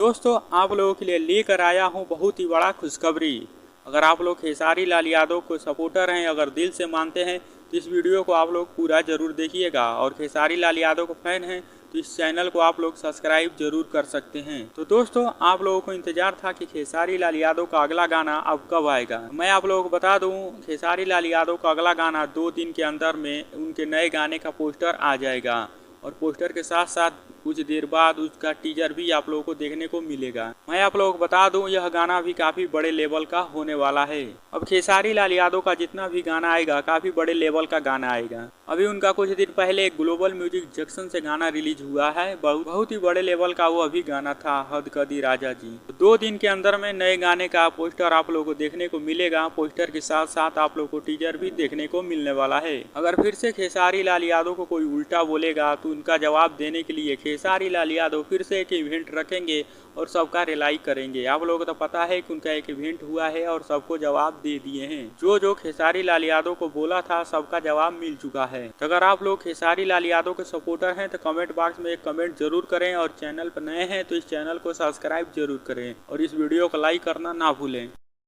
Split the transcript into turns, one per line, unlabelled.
दोस्तों, आप लोगों के लिए लेकर आया हूं बहुत ही बड़ा खुशखबरी। अगर आप लोग खेसारी लाल यादव को सपोर्टर हैं, अगर दिल से मानते हैं तो इस वीडियो को आप लोग पूरा जरूर देखिएगा। और खेसारी लाल यादव को फैन हैं तो इस चैनल को आप लोग सब्सक्राइब जरूर कर सकते हैं। तो दोस्तों, आप लोगों को इंतजार था कि खेसारी लाल यादव का अगला गाना अब कब आएगा। मैं आप लोगों को बता दूं, खेसारी लाल यादव का अगला गाना 2 दिन के अंदर में उनके नए गाने का पोस्टर आ जाएगा। और पोस्टर के साथ साथ कुछ देर बाद उसका टीजर भी आप लोगों को देखने को मिलेगा। मैं आप लोगों को बता दूं, यह गाना भी काफी बड़े लेवल का होने वाला है। अब खेसारी लाल यादव का जितना भी गाना आएगा काफी बड़े लेवल का गाना आएगा। अभी उनका कुछ दिन पहले ग्लोबल म्यूजिक जंक्शन से गाना रिलीज हुआ है, बहुत ही बड़े लेवल का वो अभी गाना था, हद कदी राजा जी। 2 दिन के अंदर में नए गाने का पोस्टर आप लोगों को देखने को मिलेगा। पोस्टर के साथ साथ आप लोगों को टीजर भी देखने को मिलने वाला है। अगर फिर से खेसारी लाल यादव को कोई उल्टा बोलेगा तो उनका जवाब देने के लिए खेसारी लाल यादव फिर से एक इवेंट रखेंगे और सबका रिलाई करेंगे। आप लोगों को तो पता है कि उनका एक इवेंट हुआ है और सबको जवाब दे दिए हैं। जो जो खेसारी लाल यादव को बोला था सबका जवाब मिल चुका है। तो अगर आप लोग खेसारी लाल यादव के सपोर्टर हैं तो कमेंट बॉक्स में एक कमेंट जरूर करें, और चैनल पर नए हैं तो इस चैनल को सब्सक्राइब जरूर करें और इस वीडियो को लाइक करना ना भूलें।